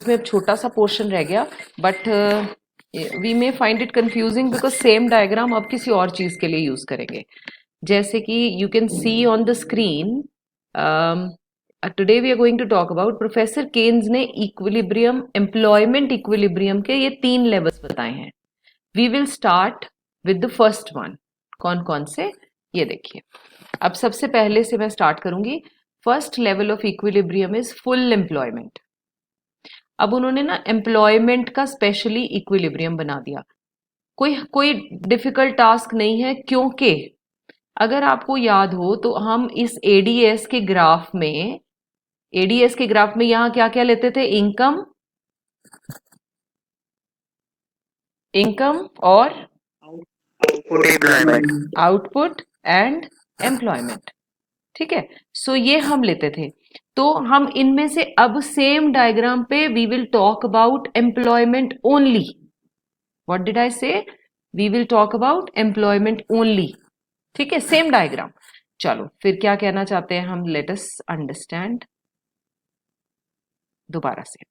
इसमें छोटा सा पोर्शन रह गया, but we may find it confusing because same diagram अब किसी और चीज के लिए यूज करेंगे। जैसे कि you can see on the screen, today we are going to talk about, professor Keynes ने इक्विलिब्रियम, एम्प्लॉयमेंट इक्विलिब्रियम के ये 3 लेवल्स बताए हैं। We will start with the first one. कौन कौन से, ये देखिए। अब सबसे पहले से मैं स्टार्ट करूंगी। First level of equilibrium is full employment. अब उन्होंने ना एम्प्लॉयमेंट का स्पेशली इक्विलिब्रियम बना दिया। कोई डिफिकल्ट टास्क नहीं है, क्योंकि अगर आपको याद हो तो हम इस एडीएस के ग्राफ में, यहां क्या क्या लेते थे? इनकम और आउटपुट एंड एम्प्लॉयमेंट। ठीक है, सो ये हम लेते थे। तो हम इनमें से अब सेम डायग्राम पे we will talk about employment only. What did I say? We will talk about employment only. ठीक है, सेम डायग्राम। चलो फिर क्या कहना चाहते हैं हम, लेट अस अंडरस्टैंड दोबारा से।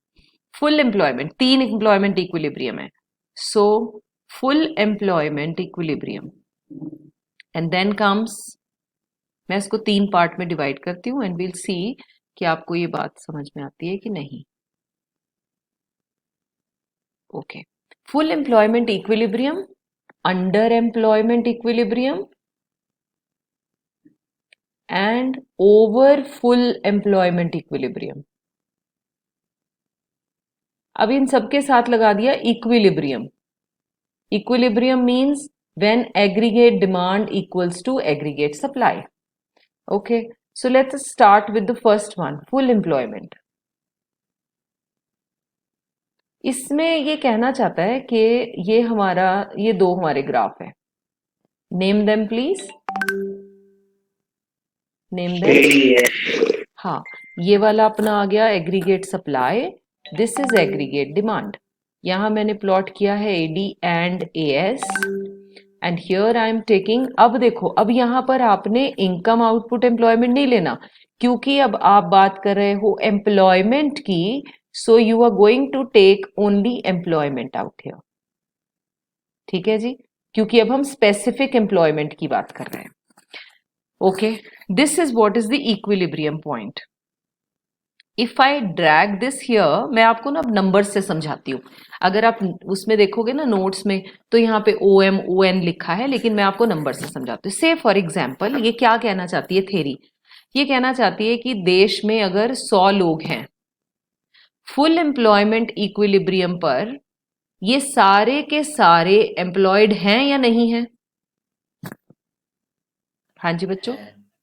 फुल एम्प्लॉयमेंट, 3 एम्प्लॉयमेंट इक्विलिब्रियम है। So full employment equilibrium and then comes, मैं इसको 3 पार्ट में डिवाइड करती हूँ एंड विल सी कि आपको ये बात समझ में आती है कि नहीं। Okay, full employment equilibrium, under employment equilibrium and over full employment equilibrium. अब इन सबके साथ लगा दिया equilibrium. Equilibrium means when aggregate demand equals to aggregate supply. Okay, so let's start with the first one, full employment. इसमें ये कहना चाहता है कि ये 2 हमारे ग्राफ है। Name them please, name them. हाँ, ये वाला अपना आ गया aggregate supply, this is aggregate demand. यहां मैंने प्लॉट किया है AD and AS and here I am taking, अब देखो, अब यहां पर आपने इनकम, आउटपुट, एम्प्लॉयमेंट नहीं लेना, क्योंकि अब आप बात कर रहे हो एम्प्लॉयमेंट की। So you are going to take only employment out here. ठीक है जी, क्योंकि अब हम स्पेसिफिक एम्प्लॉयमेंट की बात कर रहे हैं। Okay, this is what is the equilibrium point. If I drag this here, मैं आपको ना अब नंबर से समझाती हूँ। अगर आप उसमें देखोगे ना नोट्स में, तो यहाँ पे OM ON लिखा है, लेकिन मैं आपको नंबर से समझाती हूँ। से फॉर एग्जाम्पल, ये क्या कहना चाहती है थ्योरी? ये कहना चाहती है कि देश में अगर 100 लोग हैं, फुल एम्प्लॉयमेंट इक्विलिब्रियम पर ये सारे के सारे एम्प्लॉयड हैं या नहीं है? हाँ जी बच्चों,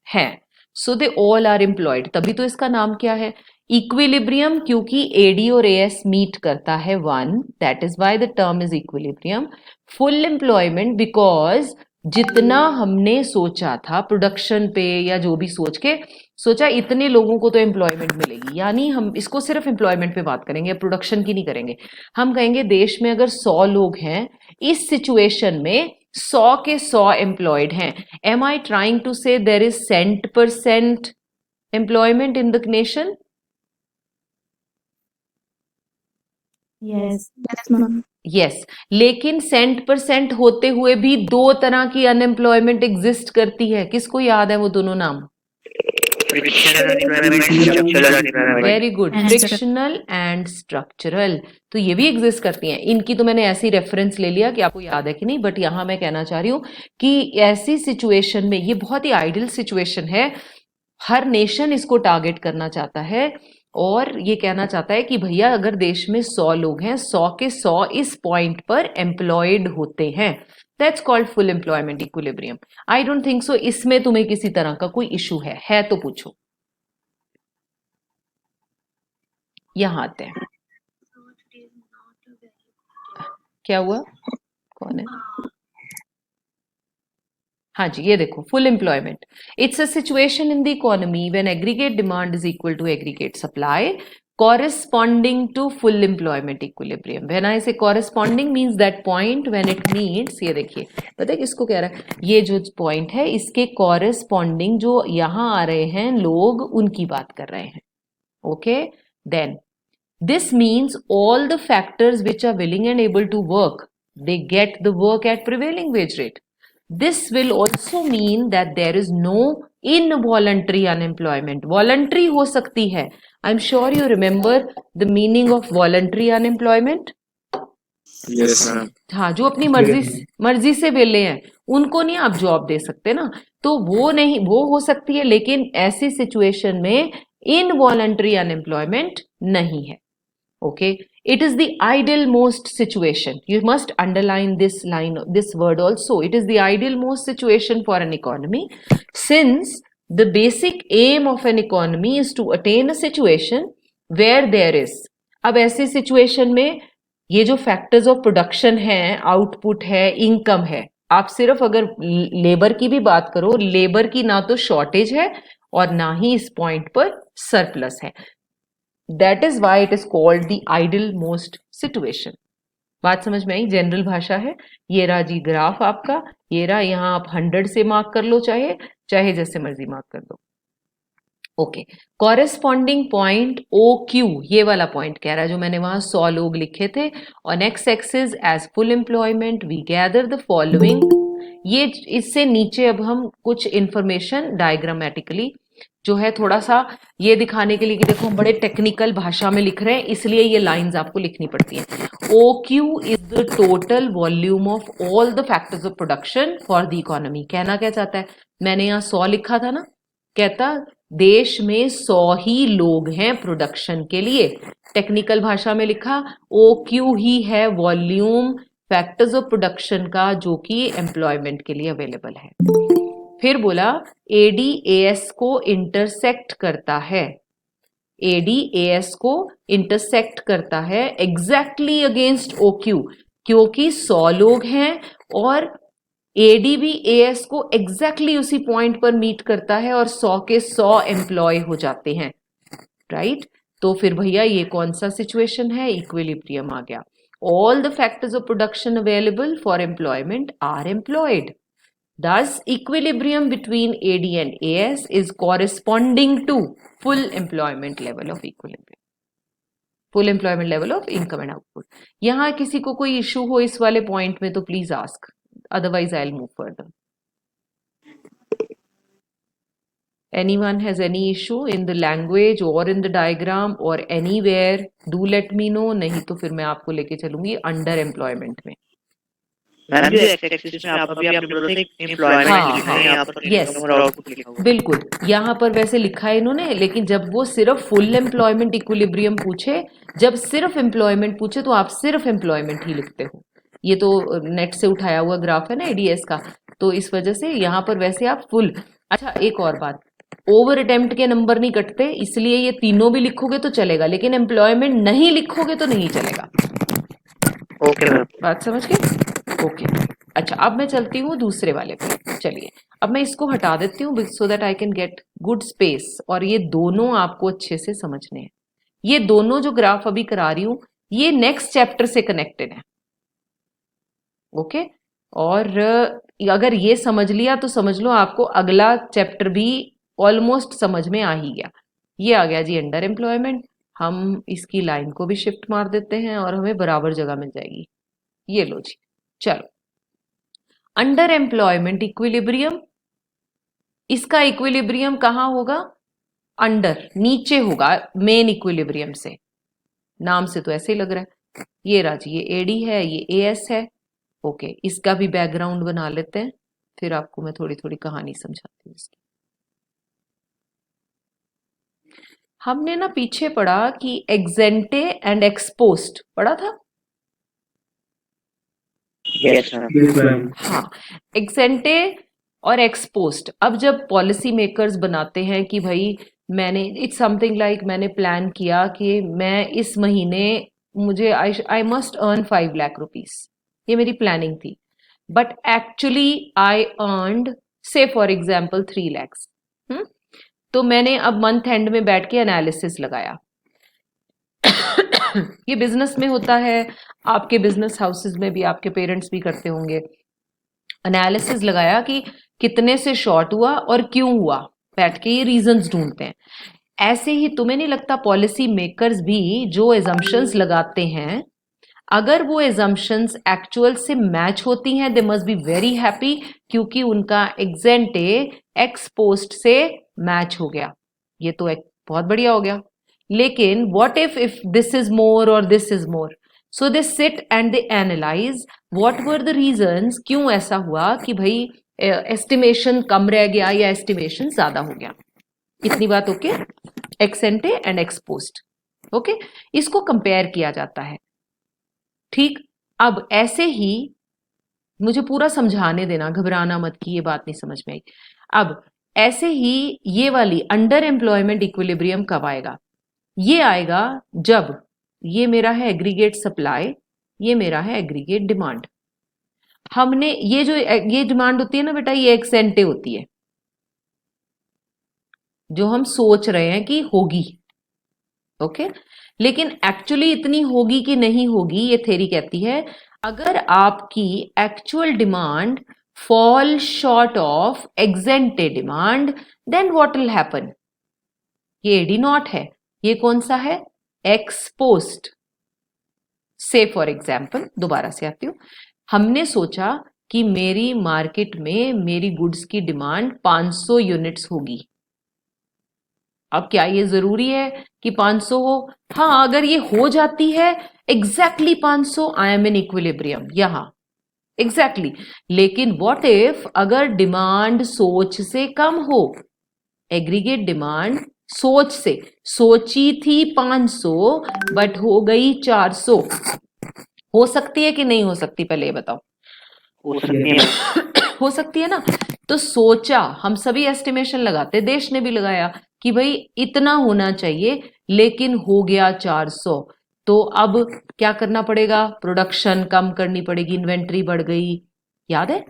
हैं। सो दे ऑल आर एम्प्लॉयड, तभी तो इसका नाम क्या है? इक्विलिब्रियम, क्योंकि एडी और एएस मीट करता है 1, that is why the term is equilibrium. Full employment because जितना हमने सोचा था प्रोडक्शन पे, या जो भी सोच के सोचा, इतने लोगों को तो एम्प्लॉयमेंट मिलेगी, यानी हम इसको सिर्फ एम्प्लॉयमेंट पे बात करेंगे, प्रोडक्शन की नहीं करेंगे। हम कहेंगे देश में अगर 100 लोग हैं, इस सिचुएशन में 100 के 100 एम्प्लॉयड हैं। एम आई ट्राइंग टू से there is 100% employment in the nation? Yes, ma'am. Yes, लेकिन 100% होते हुए भी 2 तरह की अनएम्प्लॉयमेंट एग्जिस्ट करती है। किसको याद है वो दोनों नाम? Very good, frictional and structural. तो ये भी एग्जिस्ट करती हैं। इनकी तो मैंने ऐसी रेफरेंस ले लिया कि आपको याद है कि नहीं, बट यहां मैं कहना चाह रही हूं कि ऐसी सिचुएशन में, ये बहुत ही आइडियल सिचुएशन है, हर नेशन इसको टारगेट करना चाहता है और ये कहना चाहता है कि भैया अगर देश में 100 लोग हैं, 100 के 100 इस पॉइंट पर एम्प्लॉयड होते हैं, that's called full employment equilibrium. I don't think so इसमें तुम्हें किसी तरह का कोई इशू है तो पूछो। यहां आते हैं, क्या हुआ, कौन है? हाँ जी, ये देखो, full employment, it's a situation in the economy when aggregate demand is equal to aggregate supply corresponding to full employment equilibrium. When I say corresponding means that point when it meets, ये देखिए, पता है किसको कह रहा है? ये जो पॉइंट है इसके corresponding जो यहां आ रहे हैं लोग, उनकी बात कर रहे हैं। Okay, then This means all the factors which are willing and able to work, they get the work at prevailing wage rate. This will also mean that there is no involuntary unemployment. Voluntary हो सकती है. I'm sure you remember the meaning of voluntary unemployment. Yes, ma'am. हाँ, जो अपनी मर्जी से वेले हैं उनको नहीं आप जॉब दे सकते ना, तो वो नहीं, वो हो सकती है, लेकिन ऐसी सिचुएशन में इनवॉलंटरी अनएम्प्लॉयमेंट नहीं है. Okay, it is the ideal most situation. You must underline this line, this word also. It is the ideal most situation for an economy, since the basic aim of an economy is to attain a situation where there is. अब ऐसी situation में ये जो factors of production है, output है, income है, आप सिर्फ अगर लेबर की भी बात करो, लेबर की ना तो शॉर्टेज है और ना ही इस पॉइंट पर सरप्लस है. That is why it is called the ideal most situation. बात समझ में आई? जनरल भाषा है. ये रहा जी ग्राफ आपका, ये रहा, यहाँ आप 100 से मार्क कर लो, चाहे चाहे जैसे मर्जी मार्क कर दो. Okay, corresponding point O Q, ये वाला पॉइंट कह रहा है जो मैंने वहां 100 लोग लिखे थे. On X axis as full employment we gather the following. ये इससे नीचे अब हम कुछ इंफॉर्मेशन डायग्रामेटिकली जो है थोड़ा सा ये दिखाने के लिए कि देखो हम बड़े टेक्निकल भाषा में लिख रहे हैं, इसलिए ये लाइंस आपको लिखनी पड़ती हैं. O Q is the total volume of all the factors of production for the economy. कहना क्या चाहता है? मैंने यहाँ 100 लिखा था ना, कहता देश में 100 ही लोग हैं प्रोडक्शन के लिए. टेक्निकल भाषा में लिखा ओ क्यू ही है वॉल्यूम फैक्टर्स ऑफ प्रोडक्शन का जो कि एम्प्लॉयमेंट के लिए अवेलेबल है. फिर बोला एडीएएस को इंटरसेक्ट करता है. एडीएएस को इंटरसेक्ट करता है एग्जैक्टली अगेंस्ट ओक्यू, क्योंकि 100 लोग हैं और एडी भी एएस को एग्जैक्टली उसी पॉइंट पर मीट करता है और 100 के 100 एम्प्लॉय हो जाते हैं. राइट, तो फिर भैया ये कौन सा सिचुएशन है? इक्विलिब्रियम आ गया. All the factors of production available for employment are employed. Thus, equilibrium between AD and AS is corresponding to full employment level of equilibrium. Full employment level of income and output. यहाँ किसी को कोई issue हो इस वाले point में तो please ask, otherwise I'll move further. Anyone has any issue in the language or in the diagram or anywhere? Do let me know. नहीं तो फिर मैं आपको लेके चलूंगी अंडर एम्प्लॉयमेंट में. बिल्कुल, यहाँ पर वैसे लिखा है इन्होंने, लेकिन जब वो सिर्फ फुल एम्प्लॉयमेंट इक्विलिब्रियम पूछे, जब सिर्फ एम्प्लॉयमेंट पूछे तो आप सिर्फ एम्प्लॉयमेंट ही लिखते हो. ये तो नेट से उठाया हुआ ग्राफ है ना एडीएस का, तो इस वजह से यहाँ पर वैसे आप फुल. अच्छा, एक और बात, ओवर अटेम्प्ट के नंबर नहीं कटते, इसलिए ये तीनों भी लिखोगे तो चलेगा, लेकिन एम्प्लॉयमेंट नहीं लिखोगे तो नहीं चलेगा. ओके, बात समझ गए? ओके. अच्छा, अब मैं चलती हूँ दूसरे वाले पे. चलिए, अब मैं इसको हटा देती हूँ so that I can get good space, और ये दोनों आपको अच्छे से समझने हैं. ये दोनों जो ग्राफ अभी करा रही हूं ये नेक्स्ट चैप्टर से कनेक्टेड है. ओके, और अगर ये समझ लिया तो समझ लो आपको अगला चैप्टर भी ऑलमोस्ट समझ में आ ही गया. ये आ गया जी अंडर एम्प्लॉयमेंट. हम इसकी लाइन को भी शिफ्ट मार देते हैं और हमें बराबर जगह मिल जाएगी. ये लो जी. चलो, अंडर एम्प्लॉयमेंट इक्विलिब्रियम, इसका इक्विलिब्रियम कहां होगा? अंडर, नीचे होगा मेन इक्विलिब्रियम से. नाम से तो ऐसे ही लग रहा है. ये राजी, ये एडी है, ये एएस है. ओके, इसका भी बैकग्राउंड बना लेते हैं, फिर आपको मैं थोड़ी थोड़ी कहानी समझाती हूँ इसकी. हमने ना पीछे पढ़ा कि एक्जेंटे एंड एक्सपोस्ट पढ़ा था. Yes, हाँ, एक्सेंटे और एक्सपोस्ट. अब जब पॉलिसी मेकर्स बनाते हैं कि भाई मैंने, इट्स समथिंग लाइक मैंने प्लान किया कि मैं इस महीने मुझे I must earn 5 lakh rupees, ये मेरी प्लानिंग थी, बट एक्चुअली आई अर्नड से फॉर एग्जाम्पल 3 lakhs. तो मैंने अब मंथ एंड में बैठ के एनालिसिस लगाया. ये बिजनेस में होता है, आपके बिजनेस हाउसेस में भी आपके पेरेंट्स भी करते होंगे. एनालिसिस लगाया कि कितने से शॉर्ट हुआ और क्यों हुआ, बैठ के ये रीजंस ढूंढते हैं. ऐसे ही तुम्हें नहीं लगता पॉलिसी मेकर्स भी जो एजम्पशंस लगाते हैं, अगर वो एजम्पशंस एक्चुअल से मैच होती हैं, they must be very happy, क्योंकि उनका एग्जेंटे एक्स पोस्ट से मैच हो गया, ये तो एक बहुत बढ़िया हो गया। लेकिन what if this is more और this is more, so they sit and they analyze what were the reasons, क्यों ऐसा हुआ कि भाई एस्टिमेशन कम रह गया या एस्टिमेशन ज्यादा हो गया। इतनी बात okay, x एंटे and x post, okay, इसको कंपेयर किया जाता है। ठीक, अब ऐसे ही मुझे पूरा समझाने देना, घबराना मत कि ये बात नहीं समझ में आई। अब ऐसे ही ये वाली अंडर एम्प्लॉयमेंट इक्विलिब्रियम कब आएगा? ये आएगा जब ये मेरा है एग्रीगेट सप्लाई, ये मेरा है एग्रीगेट डिमांड। हमने ये जो ये डिमांड होती है ना बेटा, ये एक्स एंटे होती है, जो हम सोच रहे हैं कि होगी, ओके। लेकिन एक्चुअली इतनी होगी कि नहीं होगी, ये थ्योरी कहती है अगर आपकी actual demand fall short of ex ante demand, then what will happen? ये एडी नॉट है, ये कौन सा है? Ex post. Say for example दोबारा से आती हूं, हमने सोचा कि मेरी मार्केट में मेरी गुड्स की डिमांड 500 यूनिट्स होगी। अब क्या ये जरूरी है कि 500 हो? हाँ, अगर ये हो जाती है exactly 500, I am in equilibrium यहां, एग्जैक्टली। लेकिन व्हाट इफ अगर डिमांड सोच से कम हो? एग्रीगेट डिमांड सोच से, सोची थी 500 बट हो गई 400, हो सकती है कि नहीं हो सकती? पहले ये बताओ। हो सकती है। हो सकती है ना। तो सोचा, हम सभी एस्टिमेशन लगाते, देश ने भी लगाया कि भाई इतना होना चाहिए, लेकिन हो गया 400। तो अब क्या करना पड़ेगा? प्रोडक्शन कम करनी पड़ेगी, इन्वेंट्री बढ़ गई, याद है?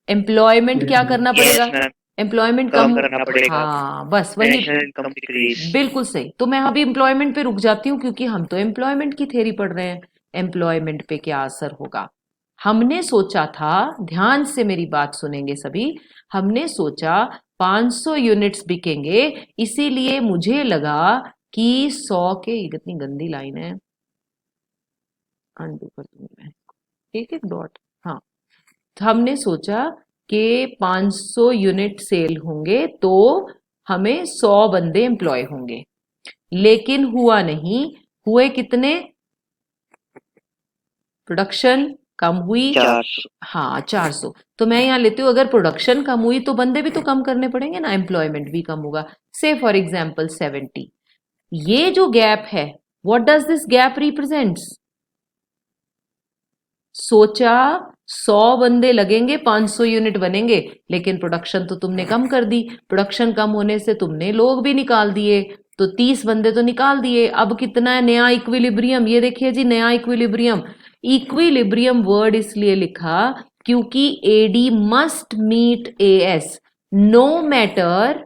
एम्प्लॉयमेंट क्या करना पड़ेगा? एम्प्लॉयमेंट कम करना पड़ेगा। हाँ बस वही, नेशनल इनकम डिक्रीज। बिल्कुल सही। तो मैं अभी एम्प्लॉयमेंट पे रुक जाती हूँ, क्योंकि हम तो एम्प्लॉयमेंट की थ्योरी पढ़ रहे हैं। एम्प्लॉयमेंट पे क्या असर होगा? हमने सोचा था, ध्यान से मेरी बात सुनेंगे सभी, हमने सोचा 500 यूनिट्स बिकेंगे, इसीलिए मुझे लगा कि 100 के, ये कितनी गंदी लाइन है, अनडू कर दूंगी मैं, एक एक डॉट, हाँ। तो हमने सोचा कि 500 यूनिट सेल होंगे तो हमें 100 बंदे एम्प्लॉय होंगे, लेकिन हुआ नहीं। हुए कितने? प्रोडक्शन कम हुई, 400। हाँ 400। तो मैं यहां लेती हूँ, अगर प्रोडक्शन कम हुई तो बंदे भी तो कम करने पड़ेंगे ना, एम्प्लॉयमेंट भी कम होगा। से फॉर एग्जाम्पल 70। ये जो गैप है, what does this gap represents? सोचा 100 बंदे लगेंगे, 500 यूनिट बनेंगे, लेकिन प्रोडक्शन तो तुमने कम कर दी। प्रोडक्शन कम होने से तुमने लोग भी निकाल दिए, तो 30 बंदे तो निकाल दिए। अब कितना है नया इक्विलिब्रियम? ये देखिए जी, नया इक्विलिब्रियम। इक्विलिब्रियम वर्ड इसलिए लिखा क्योंकि AD must meet AS, no matter.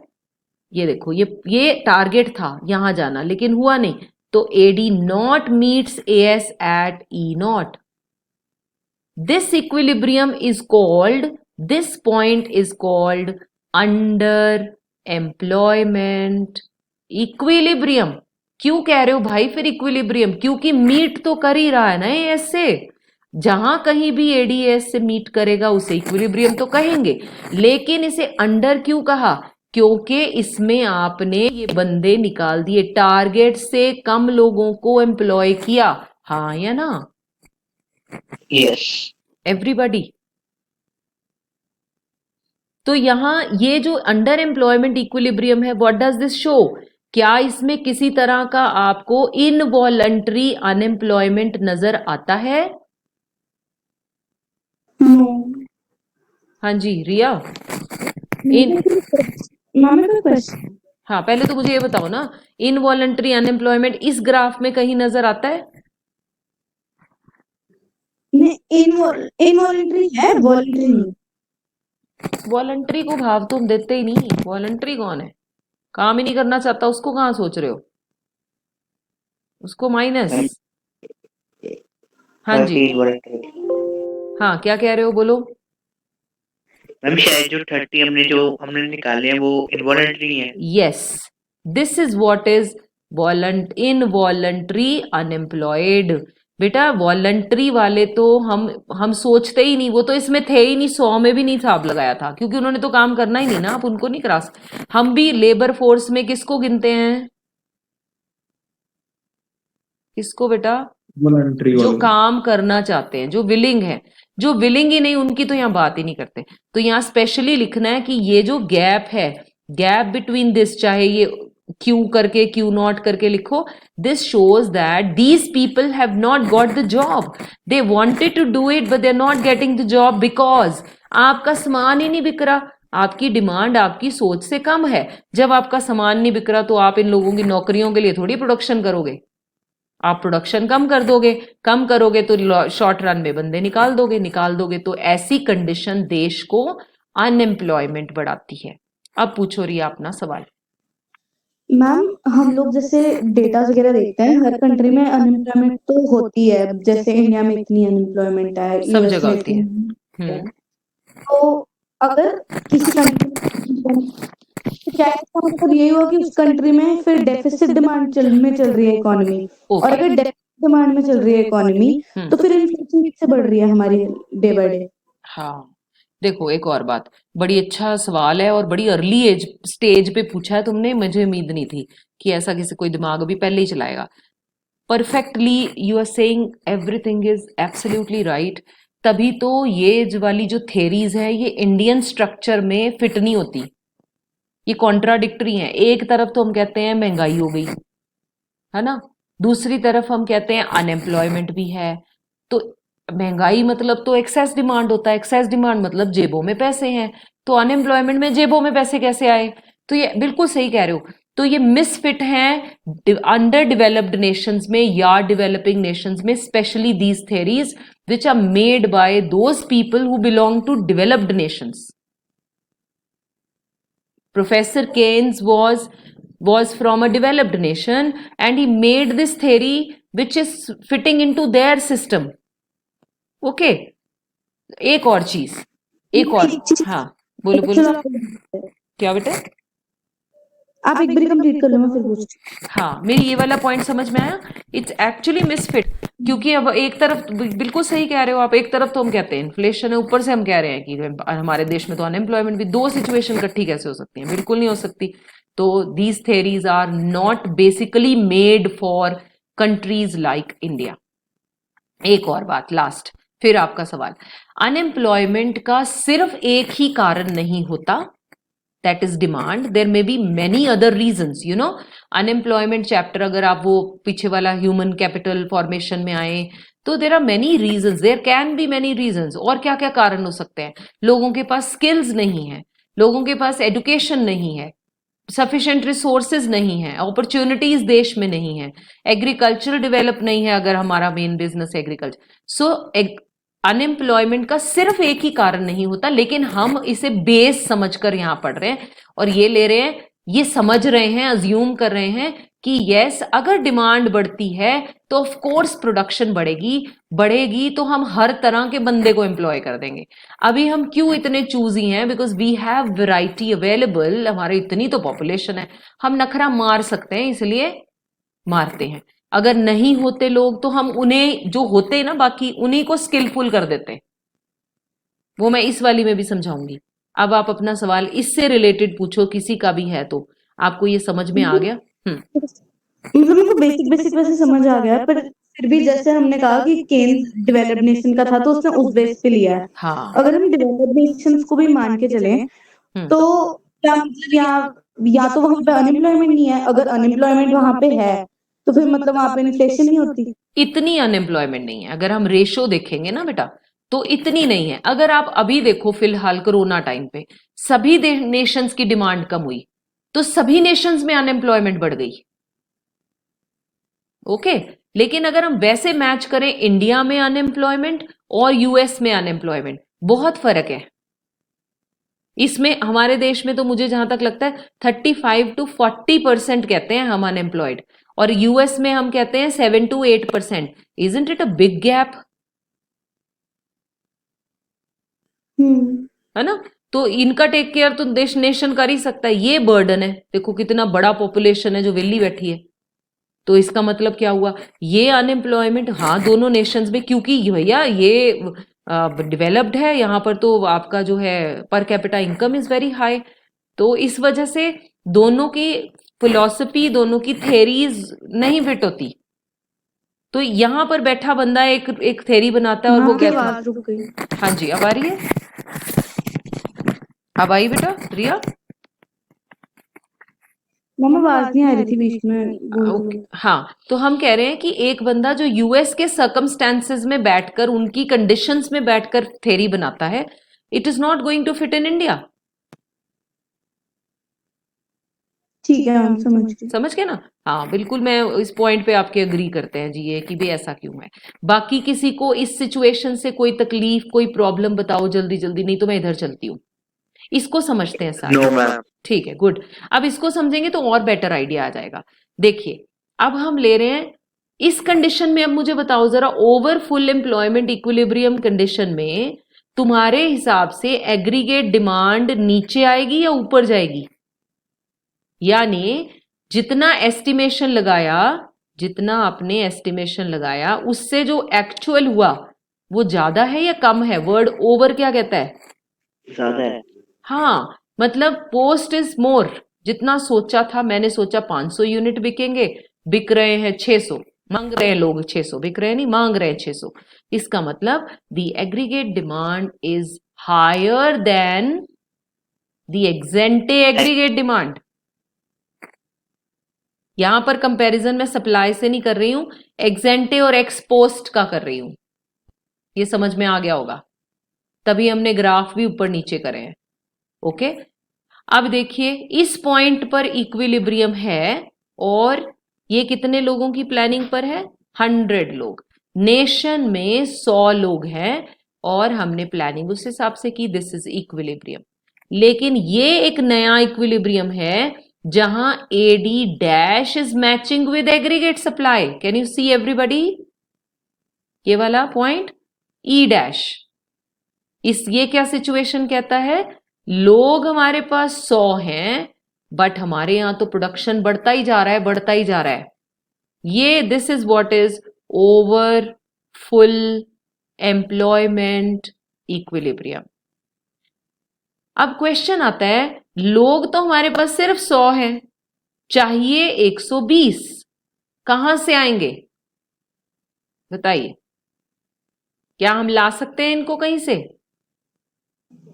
ये देखो, ये टारगेट था यहां जाना, लेकिन हुआ नहीं, तो AD not meets AS at E not. This equilibrium is called, this point is called under employment equilibrium। क्यों कह रहे हो भाई फिर इक्विलिब्रियम? क्योंकि मीट तो कर ही रहा है ना एएस से, जहां कहीं भी एडीएस से मीट करेगा उसे इक्विलिब्रियम तो कहेंगे। लेकिन इसे अंडर क्यों कहा? क्योंकि इसमें आपने ये बंदे निकाल दिए, टारगेट से कम लोगों को एम्प्लॉय किया, हाँ या ना? यस। एवरीबॉडी। तो यहां ये जो अंडर एम्प्लॉयमेंट इक्विलिब्रियम है, व्हाट डज दिस शो? क्या इसमें किसी तरह का आपको इनवॉलंटरी अनएम्प्लॉयमेंट नजर आता है? हाँ जी रिया, इन हाँ पहले तो मुझे ये बताओ ना, इनवॉलंटरी अनएम्प्लॉयमेंट इस ग्राफ में कहीं नजर आता है? इनवॉलंटरी है, वॉलंटरी नहीं। वॉलंटरी को भाव तुम देते ही नहीं, वॉलंटरी कौन है? काम ही नहीं करना चाहता, उसको कहाँ सोच रहे हो? उसको माइनस। हाँ जी, हाँ क्या कह रहे हो, बोलो। मैम शायद जो 30 हमने निकाले हैं वो इनवॉलंटरी है। Yes, this is what is involuntary unemployed. बेटा वॉलंटरी वाले तो हम सोचते ही नहीं, वो तो इसमें थे ही नहीं, 100 में भी नहीं हिसाब लगाया था, क्योंकि उन्होंने तो काम करना ही नहीं ना, आप उनको नहीं करा हम भी लेबर फोर्स में किसको गिनते हैं, किसको बेटा, वॉलंटरी जो वालों। काम करना चाहते हैं, जो विलिंग है। जो विलिंग ही नहीं उनकी तो यहाँ बात ही नहीं करते। तो यहाँ स्पेशली लिखना है कि ये जो गैप है, गैप बिटवीन दिस, चाहे ये क्यू करके क्यू नॉट करके लिखो, this shows that these people have not got the job, they wanted to do it but they are not getting the job because आपका सामान ही नहीं बिक रहा, आपकी डिमांड आपकी सोच से कम है। जब आपका सामान नहीं बिक रहा तो आप इन लोगों की नौकरियों के लिए थोड़ी प्रोडक्शन करोगे, आप प्रोडक्शन कम कर दोगे, कम करोगे तो शॉर्ट रन में बंदे निकाल दोगे तो ऐसी कंडीशन देश को अनएम्प्लॉयमेंट बढ़ाती है। अब पूछो रिया अपना सवाल। मैम हम लोग जैसे डेटा वगैरह देखते हैं, हर कंट्री में अनएम्प्लॉयमेंट तो होती है, जैसे इंडिया में इतनी अनएम्प्लॉयमेंट है, सब यूएस जगह में होती है। इतनी है। तो अगर किसी कंट्री, तो क्या इसका मतलब यही हुआ कि उस कंट्री में फिर डेफिसिट डिमांड चल रही है इकोनॉमी, और अगर डेफिसिट डिमांड में चल रही है इकोनॉमी तो फिर इन्फ्लेशन किससे बढ़ रही है हमारी डे बाय डे? हाँ देखो एक और बात, बड़ी अच्छा सवाल है और बड़ी अर्ली एज स्टेज पे पूछा है तुमने, मुझे उम्मीद नहीं थी कि ऐसा किसी कोई दिमाग अभी पहले ही चलाएगा। Perfectly you are saying everything is absolutely right. तभी तो ये जो वाली जो थेरीज है ये इंडियन स्ट्रक्चर में फिट नहीं होती, ये कॉन्ट्राडिक्टरी हैं। एक तरफ तो हम कहते हैं महंगाई हो गई है ना, दूसरी तरफ हम कहते हैं अनएम्प्लॉयमेंट भी है। तो महंगाई मतलब तो एक्सेस डिमांड होता है, एक्सेस डिमांड मतलब जेबों में पैसे हैं, तो अनएम्प्लॉयमेंट में जेबों में पैसे कैसे आए? तो ये बिल्कुल सही कह रहे हो। तो ये मिसफिट हैं अंडर डेवलप्ड नेशंस में या डेवलपिंग नेशंस में, specially these theories which are made by those people who belong to developed nations. Professor Keynes was from a developed nation and he made this theory which is fitting into their system. Okay, एक और चीज, एक और, हाँ बोलो बोलो, क्या बेटा? आप एक बार कंप्लीट कर लो, मैं फिर पूछती। हाँ मेरी ये वाला पॉइंट समझ में आया, इट्स एक्चुअली मिसफिट। क्योंकि अब एक तरफ बिल्कुल सही कह रहे हो आप, एक तरफ तो हम कहते हैं इन्फ्लेशन है, ऊपर से हम कह रहे हैं कि हमारे देश में तो अनएम्प्लॉयमेंट भी, दो सिचुएशन इकट्ठी कैसे हो सकती है? बिल्कुल नहीं हो सकती। तो these theories are not basically made for countries like India. एक और बात लास्ट, फिर आपका सवाल। अनएम्प्लॉयमेंट का सिर्फ एक ही कारण नहीं होता, that is demand, there may be many other reasons, you know। unemployment chapter अगर आप वो पीछे वाला human capital formation में आए तो there are many reasons, there can be many reasons। और क्या क्या कारण हो सकते हैं? लोगों के पास skills नहीं है, लोगों के पास education नहीं है, सफिशिएंट रिसोर्सेज नहीं है, अपॉर्चुनिटीज देश में नहीं है, एग्रीकल्चर डेवलप नहीं है अगर हमारा मेन बिजनेस एग्रीकल्चर। सो अनएम्प्लॉयमेंट का सिर्फ एक ही कारण नहीं होता, लेकिन हम इसे बेस समझकर यहां पढ़ रहे हैं और ये ले रहे हैं, ये समझ रहे हैं, अज्यूम कर रहे हैं कि यस अगर डिमांड बढ़ती है तो ऑफ कोर्स प्रोडक्शन बढ़ेगी तो हम हर तरह के बंदे को एम्प्लॉय कर देंगे। अभी हम क्यों इतने चूजी हैं? Because we have variety available, हमारी इतनी तो पॉपुलेशन है, हम नखरा मार सकते हैं इसलिए मारते हैं। अगर नहीं होते लोग तो हम उन्हें जो होते ना बाकी उन्हीं को स्किलफुल कर देते, वो मैं इस वाली में भी समझाऊंगी। अब आप अपना सवाल इससे रिलेटेड पूछो, किसी का भी है तो। आपको ये समझ में आ गया? मतलब मेरे को बेसिक बेसिक वैसे समझ आ गया, पर फिर भी जैसे हमने कहा कि केन्स डेवलप्ड नेशन का था तो उसने उस बेस पे लिया है। हाँ अगर हम डेवलप्ड नेशंस को भी मान के चले तो क्या मतलब यहाँ, या तो वहां पे अनएम्प्लॉयमेंट नहीं है, अगर अनएम्प्लॉयमेंट वहां पे है तो फिर मतलब वहां पे इन्फ्लेशन नहीं होती। इतनी अनएम्प्लॉयमेंट नहीं है, अगर हम रेशो देखेंगे ना बेटा तो इतनी नहीं है। अगर आप अभी देखो फिलहाल कोरोना टाइम पे सभी नेशंस की डिमांड कम हुई तो सभी नेशंस में अनएम्प्लॉयमेंट बढ़ गई। ओके लेकिन अगर हम वैसे मैच करें इंडिया में अनएम्प्लॉयमेंट और यूएस में अनएम्प्लॉयमेंट, बहुत फर्क है। इसमें हमारे देश में तो मुझे जहां तक लगता है 35 to 40% कहते हैं हम अनएम्प्लॉयड, और यूएस में हम कहते हैं 7 to 8%। Isn't it a big gap? है ना? तो इनका टेक केयर तो देश नेशन कर ही सकता है। ये बर्डन है, देखो कितना बड़ा पॉपुलेशन है जो वेली बैठी है। तो इसका मतलब क्या हुआ, ये अनएम्प्लॉयमेंट, हाँ दोनों नेशंस में, क्योंकि भैया ये डेवलप्ड है, यहाँ पर तो आपका जो है per capita income is very high. तो इस वजह से दोनों की फिलॉसफी, दोनों की थेरीज नहीं फिट होती। तो यहाँ पर बैठा बंदा एक थेरी बनाता है और वो कहता है, आवाज रुक गई। हाँ जी अब आ रही है, अब आई बेटा रिया? मम्मा आवाज नहीं आ रही थी बीच में, बोल ओके, दो। हाँ तो हम कह रहे हैं कि एक बंदा जो यूएस के सर्कमस्टेंसेस में बैठकर, उनकी कंडीशंस में बैठकर थेरी बनाता है, it is not going to fit in India. ठीक है, हम समझ गए। समझ गए ना? हाँ बिल्कुल, मैं इस पॉइंट पे आपके एग्री करते हैं जी, ये कि भी ऐसा क्यों है। बाकी किसी को इस सिचुएशन से कोई तकलीफ, कोई प्रॉब्लम बताओ जल्दी जल्दी, नहीं तो मैं इधर चलती हूँ। इसको समझते हैं सारे? No ma'am. ठीक है, गुड। अब इसको समझेंगे तो और बेटर आइडिया आ जाएगा। देखिए अब हम ले रहे हैं इस कंडीशन में, अब मुझे बताओ जरा, over full employment equilibrium condition में तुम्हारे हिसाब से एग्रीगेट डिमांड नीचे आएगी या ऊपर जाएगी? यानी जितना एस्टिमेशन लगाया, जितना आपने एस्टिमेशन लगाया उससे जो एक्चुअल हुआ वो ज्यादा है या कम है? वर्ड ओवर क्या कहता है? ज्यादा है। हाँ, मतलब पोस्ट इज मोर। जितना सोचा था, मैंने सोचा 500 यूनिट बिकेंगे, बिक रहे हैं 600। मांग रहे हैं लोग 600, बिक रहे हैं नहीं, मांग रहे हैं 600। इसका मतलब the aggregate demand is higher than the ex ante aggregate demand. यहां पर कंपैरिजन मैं सप्लाई से नहीं कर रही हूं, एग्जेंटे और एक्सपोस्ट का कर रही हूं। ये समझ में आ गया होगा, तभी हमने ग्राफ भी ऊपर नीचे करे हैं। ओके, अब देखिए इस पॉइंट पर इक्विलिब्रियम है, और ये कितने लोगों की प्लानिंग पर है? 100 लोग। नेशन में 100 लोग हैं और हमने प्लानिंग उस हिसाब से की, दिस इज इक्विलिब्रियम। लेकिन ये एक नया इक्विलिब्रियम है जहां AD dash is matching with aggregate supply. Can you see everybody? ये वाला पॉइंट ई डैश, इस ये क्या सिचुएशन कहता है? लोग हमारे पास 100 हैं, बट हमारे यहां तो प्रोडक्शन बढ़ता ही जा रहा है, बढ़ता ही जा रहा है। ये this is what is over full employment equilibrium. अब क्वेश्चन आता है, लोग तो हमारे पास सिर्फ 100 हैं, चाहिए 120, कहां से आएंगे बताइए? क्या हम ला सकते हैं इनको कहीं से?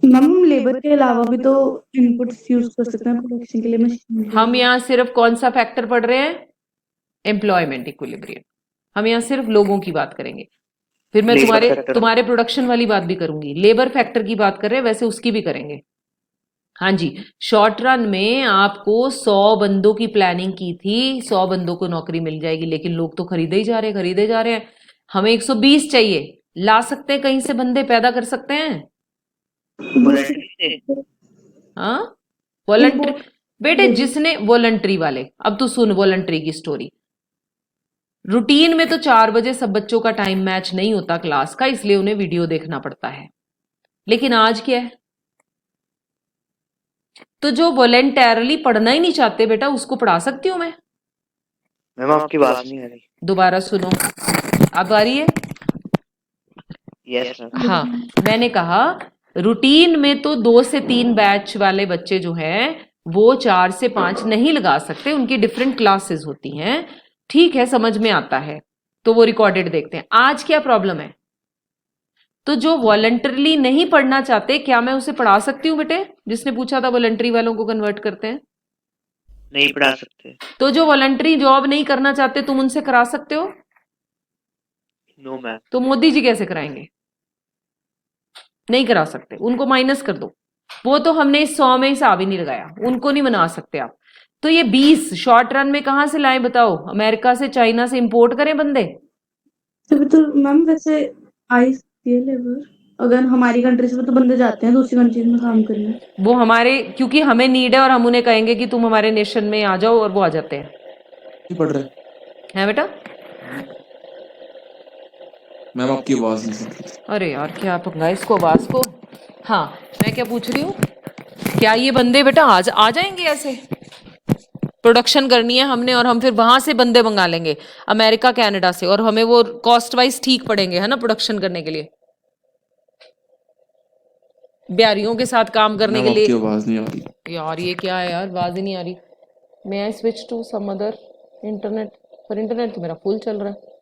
मैम हम लेबर के अलावा भी तो इनपुट्स यूज कर सकते हैं प्रोडक्शन के लिए, मशीन। हम यहां सिर्फ कौन सा फैक्टर पढ़ रहे हैं? Employment equilibrium. हम यहां सिर्फ लोगों की बात करेंगे, फिर मैं तुम्हारे प्रोडक्शन वाली बात भी करूंगी। लेबर फैक्टर की बात कर रहे हैं, वैसे उसकी भी करेंगे। हाँ जी, शॉर्ट रन में आपको 100 बंदों की प्लानिंग की थी, 100 बंदों को नौकरी मिल जाएगी, लेकिन लोग तो खरीदे ही जा रहे हैं, खरीदे जा रहे हैं। हमें 120 चाहिए, ला सकते हैं कहीं से, बंदे पैदा कर सकते हैं? हाँ वॉलंटरी, बेटे जिसने वॉलंटरी वाले, अब तू सुन वॉलंटरी की स्टोरी। रूटीन में तो 4 बजे सब बच्चों का टाइम मैच नहीं होता क्लास का, इसलिए उन्हें वीडियो देखना पड़ता है। लेकिन आज क्या है, तो जो वॉलेंटरली पढ़ना ही नहीं चाहते बेटा, उसको पढ़ा सकती हूं मैं। मैम आपकी बात नहीं आ रही, दोबारा सुनो, अब आ रही है? Yes ma'am. हाँ, मैंने कहा रूटीन में तो 2 से 3 बैच वाले बच्चे जो हैं वो 4 से 5 नहीं लगा सकते, उनकी डिफरेंट क्लासेस होती हैं। ठीक है, समझ में आता है, तो वो रिकॉर्डेड देखते हैं। आज क्या प्रॉब्लम है? तो जो वॉलंटरली नहीं पढ़ना चाहते, क्या मैं उसे पढ़ा सकती हूँ बेटे? जिसने पूछा था वॉलंटरी वालों को कन्वर्ट करते हैं, नहीं पढ़ा सकते। तो जो वॉलंटरी जॉब नहीं करना चाहते तुम उनसे करा सकते हो? No ma'am. तो मोदी जी कैसे कराएंगे? नहीं करा सकते, उनको माइनस कर दो। वो तो हमने इस 100 में हिसाब ही नहीं लगाया, उनको नहीं बना सकते आप। तो ये 20 शॉर्ट रन में कहां से लाएं बताओ? अमेरिका से, चाइना से इंपोर्ट करें बंदे? तो मैम वैसे आई लेबर अगर हमारी कंट्री से तो बंदे जाते हैं दूसरी कंट्रीज में काम करने। वो हमारे, क्योंकि हमें नीड है और हम उन्हें कहेंगे कि तुम हमारे नेशन में आ जाओ, और वो आ जाते हैं। पढ़ रहे है बेटा? मैम, आपकी आवाज नहीं सुन रही। अरे यार क्या पंगा इसको, आवाज को। हाँ, मैं क्या पूछ रही हूँ, क्या ये बंदे बेटा आज आ जाएंगे ऐसे? प्रोडक्शन करनी है हमने और हम फिर वहां से बंदे मंगा लेंगे अमेरिका कनाडा से, और हमें वो कॉस्ट वाइज ठीक पड़ेंगे, है ना, प्रोडक्शन करने के लिए, ब्यारियों के साथ काम करने के मैम लिए। आपकी आवाज नहीं आ रही। यार ये क्या है यार, आवाज ही नहीं आ रही। मैं I switch to some other internet, पर इंटरनेट तो मेरा फुल चल रहा है।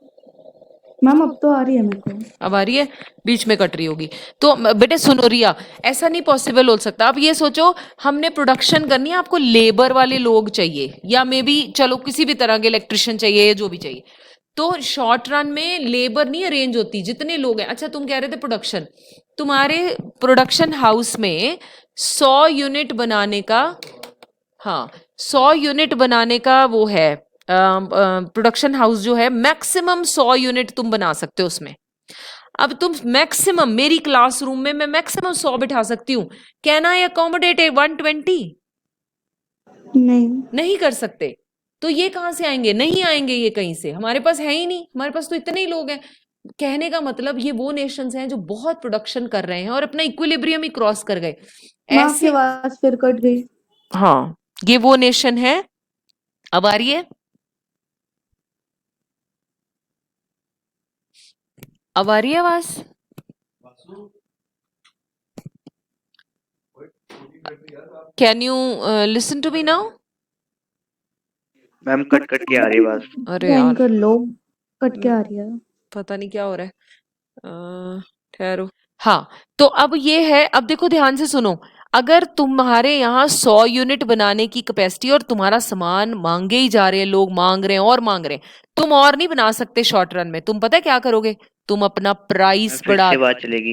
मैम अब तो आ रही है मेरे को। अब आ रही है, बीच में कट रही होगी। तो बेटे सुनो रिया, ऐसा नहीं पॉसिबल हो सकता। आप ये सोचो, हमने प्रोडक्शन करनी है, आपको लेबर वाले लोग चाहिए, या मे बी चलो किसी भी तरह के इलेक्ट्रिशियन चाहिए, या जो भी चाहिए। तो शॉर्ट रन में लेबर नहीं अरेंज होती, जितने लोग हैं। अच्छा तुम कह रहे थे प्रोडक्शन, तुम्हारे प्रोडक्शन हाउस में 100 यूनिट बनाने का, हाँ 100 यूनिट बनाने का वो है, प्रोडक्शन हाउस जो है मैक्सिमम 100 यूनिट तुम बना सकते हो उसमें। अब तुम मैक्सिमम, मेरी क्लासरूम में मैं मैक्सिमम 100 बिठा सकती हूँ, कैन आई अकोमोडेट 120? नहीं नहीं कर सकते। तो ये कहां से आएंगे? नहीं आएंगे ये कहीं से, हमारे पास है ही नहीं, हमारे पास तो इतने ही लोग हैं। कहने का मतलब ये वो नेशंस हैं जो बहुत प्रोडक्शन कर रहे हैं और अपना इक्विलिब्रियम ही क्रॉस कर गए माँ की ऐसे। आवाज फिर कट गई। हाँ ये वो नेशन है। अब आ रही है, अब आ रही है आवाज? Can you listen to me now? Ma'am cut cut के आ रही है आवाज। अरे ज्वाइन यार कर लो, कट के आ रही है। पता नहीं क्या हो रहा है, ठहरो। हाँ तो अब ये है, अब देखो ध्यान से सुनो, अगर तुम्हारे यहाँ 100 यूनिट बनाने की कैपेसिटी और तुम्हारा सामान मांगे ही जा रहे हैं, लोग मांग रहे हैं और मांग रहे हैं, तुम और नहीं बना सकते शॉर्ट रन में, तुम पता है क्या करोगे? तुम अपना प्राइस फिर बढ़ा। से बात चलेगी।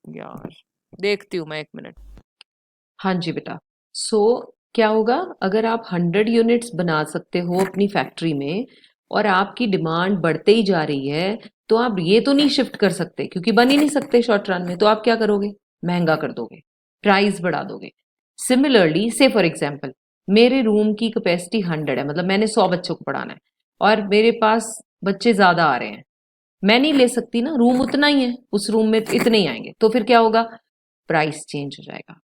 यार देखती हूँ मैं, एक मिनट। हाँ जी बेटा, सो क्या होगा, अगर आप 100 यूनिट्स बना सकते हो अपनी फैक्ट्री में और आपकी डिमांड बढ़ते ही जा रही है, तो आप ये तो नहीं शिफ्ट कर सकते क्योंकि बन ही नहीं सकते शॉर्ट रन में, तो आप क्या करोगे? महंगा कर दोगे, प्राइस बढ़ा दोगे। सिमिलरली से फॉर एग्जाम्पल, मेरे रूम की कैपेसिटी 100 है, मतलब मैंने 100 बच्चों को पढ़ाना है और मेरे पास बच्चे ज्यादा आ रहे हैं, मैं नहीं ले सकती ना, रूम उतना ही है, उस रूम में इतने ही आएंगे, तो फिर क्या होगा? प्राइस चेंज हो जाएगा,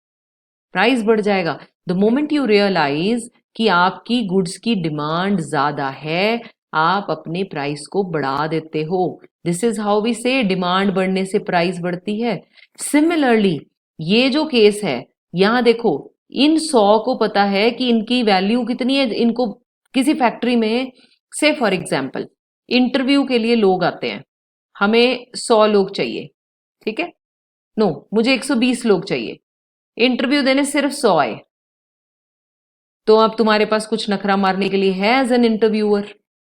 प्राइस बढ़ जाएगा। द मोमेंट यू रियलाइज कि आपकी गुड्स की डिमांड ज्यादा है, आप अपने प्राइस को बढ़ा देते हो। दिस इज हाउ वी से डिमांड बढ़ने से प्राइस बढ़ती है। सिमिलरली ये जो केस है, यहां देखो, इन 100 को पता है कि इनकी वैल्यू कितनी है, इनको किसी फैक्ट्री में से फॉर एग्जाम्पल इंटरव्यू के लिए लोग आते हैं, हमें 100 लोग चाहिए, ठीक है, नो मुझे 120 लोग चाहिए, इंटरव्यू देने सिर्फ 100 आए, तो अब तुम्हारे पास कुछ नखरा मारने के लिए है एज एन इंटरव्यूअर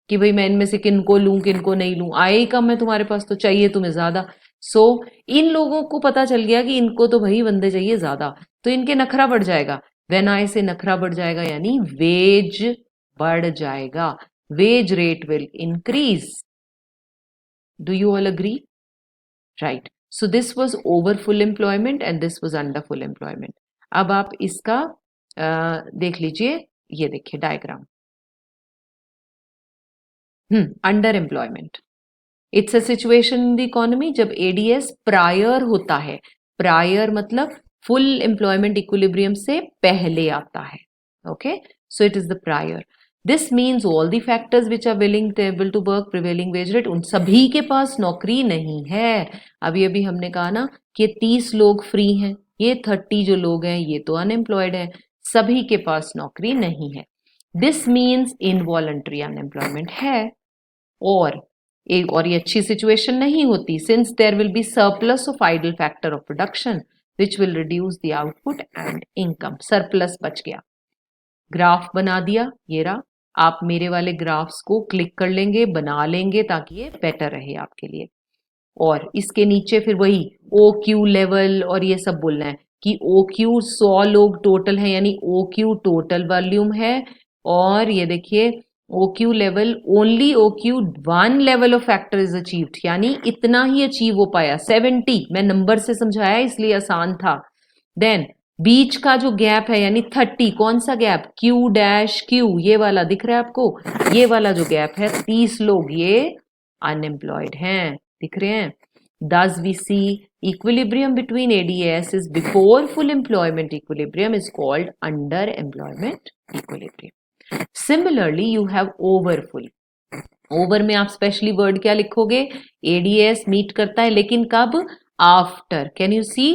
कि भाई मैं इनमें से किनको लूं किनको नहीं लूं, आए ही कम है तुम्हारे पास तो चाहिए तुम्हें ज्यादा। सो इन लोगों को पता चल गया कि इनको तो भाई बंदे चाहिए ज्यादा, तो इनके नखरा बढ़ जाएगा। वेन आई से नखरा बढ़ जाएगा यानी वेज बढ़ जाएगा, wage rate will increase. Do you all agree? Right, so this was over full employment and this was under full employment. अब आप इसका देख लीजिए, ये देखिए diagram. Under employment, it's a situation in the economy जब एडीएस प्रायर होता है, प्रायर मतलब फुल एम्प्लॉयमेंट इक्विलिब्रियम से पहले आता है। Okay, so it is the prior. This means all the factors which are willing table to work prevailing wage rate, उन सभी के पास नौकरी नहीं है। अभी हमने कहा ना कि 30 लोग फ्री हैं, ये 30 जो लोग हैं ये तो अनएम्प्लॉयड हैं, सभी के पास नौकरी नहीं है। दिस मीन्स इनवॉलंटरी अनएम्प्लॉयमेंट है। और ये अच्छी सिचुएशन नहीं होती, since there will be surplus of idle factor of production which will reduce the output and income. Surplus बच गया, ग्राफ बना दिया, ये रहा। आप मेरे वाले ग्राफ्स को क्लिक कर लेंगे, बना लेंगे ताकि ये बेटर रहे आपके लिए। और इसके नीचे फिर वही ओ क्यू लेवल और ये सब बोलना है कि ओ क्यू 100 लोग टोटल है यानी ओ क्यू टोटल वॉल्यूम है, और ये देखिए O Q level only O Q 1 level of factor is achieved, यानी इतना ही अचीव हो पाया। 70 मैं नंबर से समझाया इसलिए आसान था। देन बीच का जो गैप है यानी 30, कौन सा गैप? क्यू डैश क्यू, ये वाला दिख रहा है आपको, ये वाला जो गैप है 30 लोग ये अनएम्प्लॉयड हैं, दिख रहे हैं। Thus we see equilibrium between ADS is before full employment equilibrium is called under employment equilibrium. Similarly, you have over full. Over में आप स्पेशली वर्ड क्या लिखोगे? एडीएस मीट करता है, लेकिन कब? After. Can you see?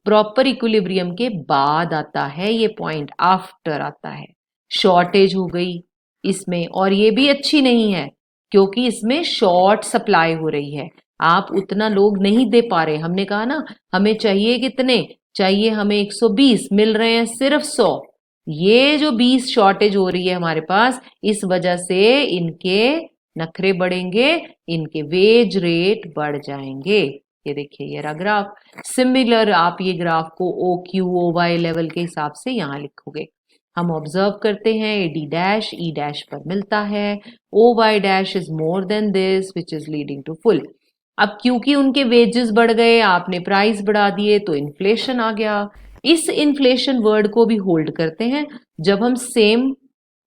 Proper equilibrium के बाद आता है ये पॉइंट, आफ्टर आता है. शॉर्टेज हो गई इसमें, और ये भी अच्छी नहीं है क्योंकि इसमें शॉर्ट सप्लाई हो रही है. आप उतना लोग नहीं दे पा रहे. हमने कहा ना हमें चाहिए कितने? चाहिए हमें 120, मिल रहे हैं सिर्फ 100. ये जो 20 शॉर्टेज हो रही है हमारे पास, इस वजह से इनके नखरे बढ़ेंगे, इनके वेज रेट बढ़ जाएंगे. ये देखिए ये रहा ग्राफ. सिमिलर आप ये ग्राफ को O Q O Y level के हिसाब से यहाँ लिखोगे. हम ऑब्जर्व करते हैं डी डैश ई डैश पर मिलता है, O Y dash is more than this which is leading to full. अब क्योंकि उनके वेजेस बढ़ गए, आपने प्राइस बढ़ा दिए, तो इन्फ्लेशन आ गया. इस इन्फ्लेशन वर्ड को भी होल्ड करते हैं. जब हम सेम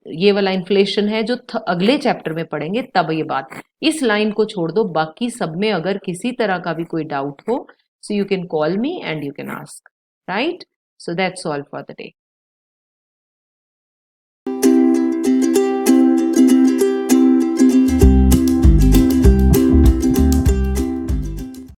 ये वाला इन्फ्लेशन है जो अगले चैप्टर में पढ़ेंगे तब ये बात. इस लाइन को छोड़ दो, बाकी सब में अगर किसी तरह का भी कोई डाउट हो, so you can call me and you can ask, right? So that's all for the day.